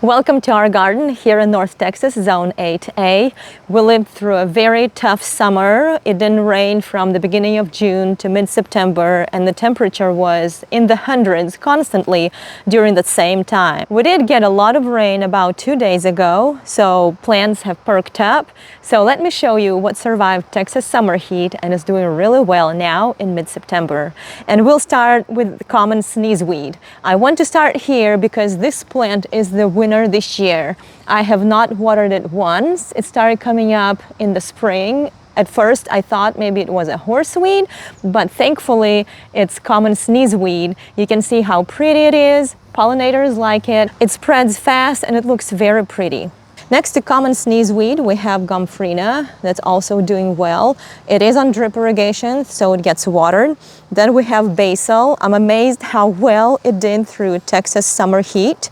Welcome to our garden here in North Texas, Zone 8A. We lived through a very tough summer. It didn't rain from the beginning of June to mid-September, and the temperature was in the hundreds constantly during the same time. We did get a lot of rain about 2 days ago, so plants have perked up. So let me show you what survived Texas summer heat and is doing really well now in mid-September. And we'll start with the common sneezeweed. I want to start here because this plant is the winner this year. I have not watered it once. It started coming up in the spring. At first I thought maybe it was a horseweed, but thankfully it's common sneezeweed. You can see how pretty it is. Pollinators like it. It spreads fast and it looks very pretty. Next to common sneezeweed, we have gomphrena that's also doing well. It is on drip irrigation, so it gets watered. Then we have basil. I'm amazed how well it did through Texas summer heat.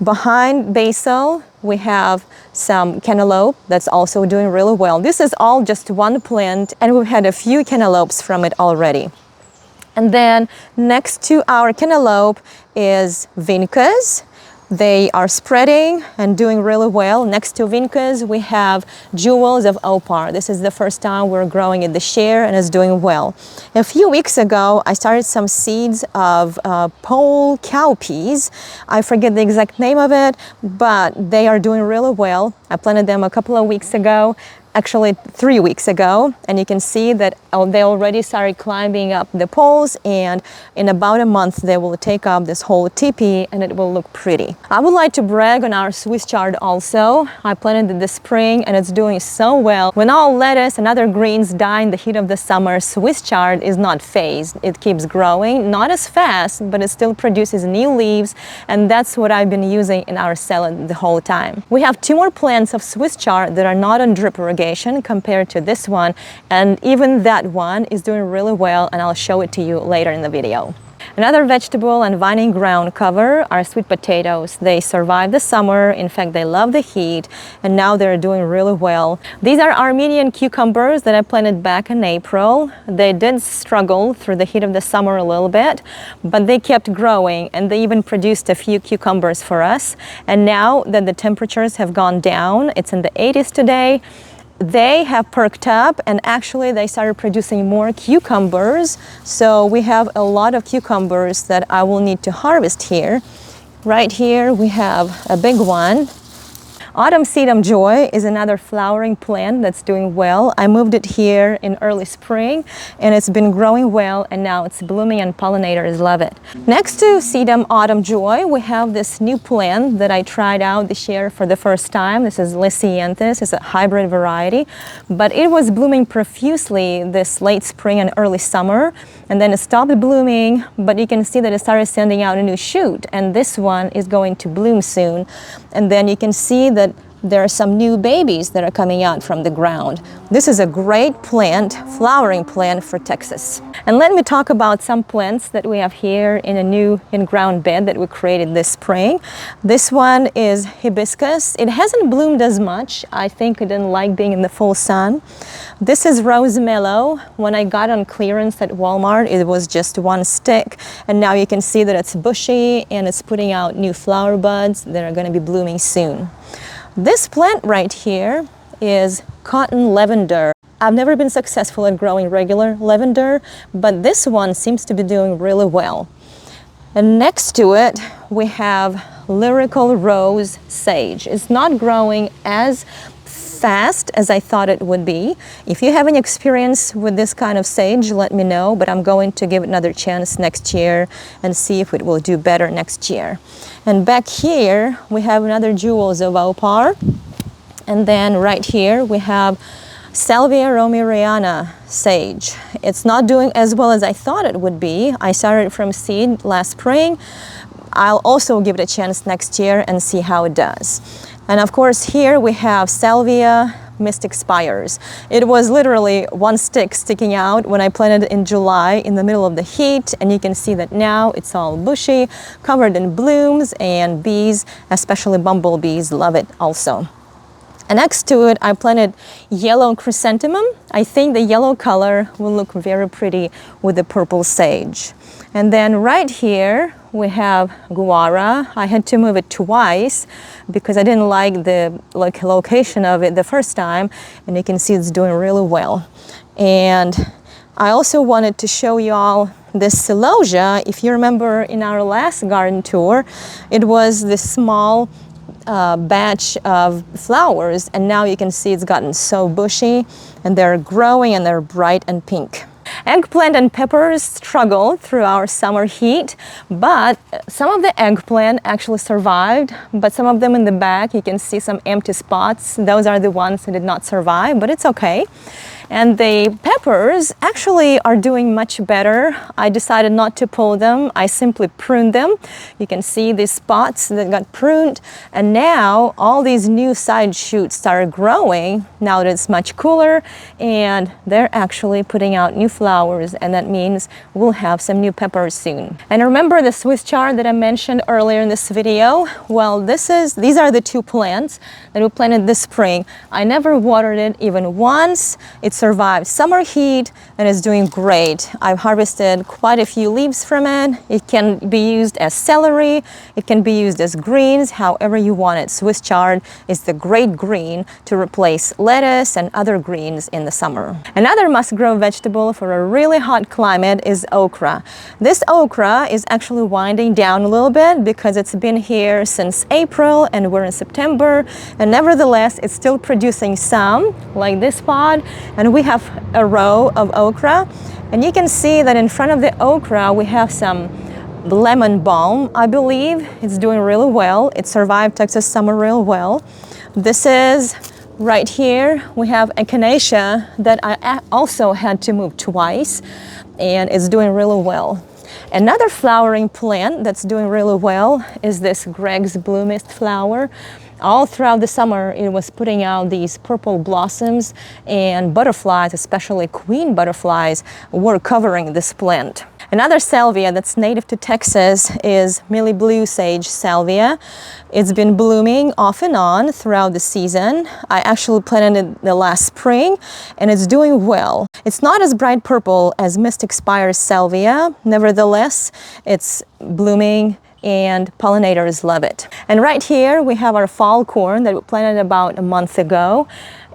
Behind basil, we have some cantaloupe that's also doing really well. This is all just one plant, and we've had a few cantaloupes from it already. And then next to our cantaloupe is vincas. They are spreading and doing really well. Next to vincas, we have jewels of Okra. This is the first time we're growing it this year and it's doing well. A few weeks ago, I started some seeds of pole cowpeas. I forget the exact name of it, but they are doing really well. I planted them a couple of weeks ago. Actually 3 weeks ago, and you can see that they already started climbing up the poles, and in about a month they will take up this whole teepee and it will look pretty. I would like to brag on our Swiss chard also. I planted it this spring and it's doing so well. When all lettuce and other greens die in the heat of the summer, Swiss chard is not phased. It keeps growing, not as fast, but it still produces new leaves, and that's what I've been using in our salad the whole time. We have 2 more plants of Swiss chard that are not on drip irrigation compared to this one, and even that one is doing really well, and I'll show it to you later in the video. Another vegetable and vining ground cover are sweet potatoes. They survived the summer. In fact, they love the heat, and now they're doing really well. These are Armenian cucumbers that I planted back in April. They did struggle through the heat of the summer a little bit, but they kept growing, and they even produced a few cucumbers for us. And now that the temperatures have gone down, it's in the 80s today, they have perked up, and actually they started producing more cucumbers. So we have a lot of cucumbers that I will need to harvest here. Right here we have a big one. Autumn Sedum Joy is another flowering plant that's doing well. I moved it here in early spring and it's been growing well, and now it's blooming and pollinators love it. Next to Sedum Autumn Joy, we have this new plant that I tried out this year for the first time. This is Lysianthus. It's a hybrid variety, but it was blooming profusely this late spring and early summer, and then it stopped blooming, but you can see that it started sending out a new shoot, and this one is going to bloom soon. And then you can see that there are some new babies that are coming out from the ground. This is a great plant, flowering plant for Texas. And let me talk about some plants that we have here in a new in-ground bed that we created this spring. This one is hibiscus. It hasn't bloomed as much. I think it didn't like being in the full sun. This is rose mallow. When I got on clearance at Walmart, it was just one stick, and now you can see that it's bushy and it's putting out new flower buds that are going to be blooming soon. This plant right here is cotton lavender. I've never been successful at growing regular lavender, but this one seems to be doing really well. And next to it, we have lyrical rose sage. It's not growing as fast as I thought it would be. If you have any experience with this kind of sage, let me know, but I'm going to give it another chance next year and see if it will do better next year. And back here, we have another jewels of Okra. And then right here, we have Salvia romeriana sage. It's not doing as well as I thought it would be. I started from seed last spring. I'll also give it a chance next year and see how it does. And of course here we have Salvia mystic spires. It was literally one stick sticking out when I planted it in July in the middle of the heat, and you can see that now it's all bushy, covered in blooms, and bees, especially bumblebees, love it also. And next to it, I planted yellow chrysanthemum. I think the yellow color will look very pretty with the purple sage. And then right here, we have guava. I had to move it twice because I didn't like the location of it the first time, and you can see it's doing really well. And I also wanted to show you all this celosia. If you remember in our last garden tour, it was this small batch of flowers, and now you can see it's gotten so bushy and they're growing and they're bright and pink. Eggplant and peppers struggle through our summer heat, but some of the eggplant actually survived, but some of them in the back, you can see some empty spots. Those are the ones that did not survive, but it's okay. And the peppers actually are doing much better. I decided not to pull them. I simply pruned them. You can see these spots that got pruned. And now all these new side shoots started growing now that it's much cooler, and they're actually putting out new flowers, and that means we'll have some new peppers soon. And remember the Swiss chard that I mentioned earlier in this video? Well, these are the two plants that we planted this spring. I never watered it even once. It survived summer heat and is doing great. I've harvested quite a few leaves from it. It can be used as celery. It can be used as greens, however you want it. Swiss chard is the great green to replace lettuce and other greens in the summer. Another must-grow vegetable for a really hot climate is okra. This okra is actually winding down a little bit because it's been here since April and we're in September, and nevertheless it's still producing some, like this pod, and we have a row of okra, and you can see that in front of the okra we have some lemon balm. I believe it's doing really well. It survived Texas summer real well. This is right here. We have echinacea that I also had to move twice, and it's doing really well. Another flowering plant that's doing really well is this Greg's Blue Mist flower. All throughout the summer, it was putting out these purple blossoms, and butterflies, especially queen butterflies, were covering this plant. Another salvia that's native to Texas is Millie Blue Sage salvia. It's been blooming off and on throughout the season. I actually planted it the last spring, and it's doing well. It's not as bright purple as Mystic Spire's salvia. Nevertheless, it's blooming and pollinators love it. And right here we have our fall corn that we planted about a month ago,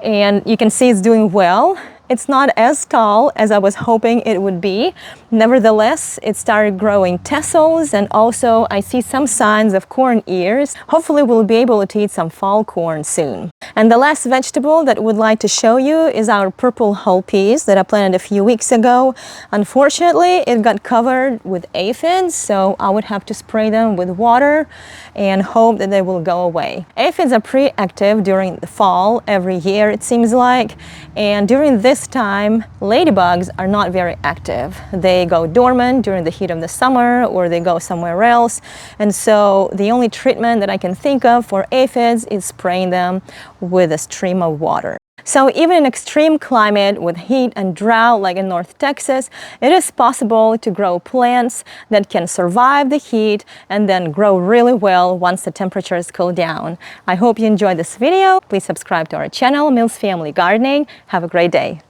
and you can see it's doing well. It's not as tall as I was hoping it would be. Nevertheless, it started growing tassels, and also I see some signs of corn ears. Hopefully we'll be able to eat some fall corn soon. And the last vegetable that we'd like to show you is our purple whole peas that I planted a few weeks ago. Unfortunately, it got covered with aphids, so I would have to spray them with water and hope that they will go away. Aphids are pretty active during the fall every year, it seems like, and during this time, ladybugs are not very active. They go dormant during the heat of the summer, or they go somewhere else. And so the only treatment that I can think of for aphids is spraying them with a stream of water. So even in extreme climate with heat and drought like in North Texas, it is possible to grow plants that can survive the heat and then grow really well once the temperatures cool down. I hope you enjoyed this video. Please subscribe to our channel, Mills Family Gardening. Have a great day.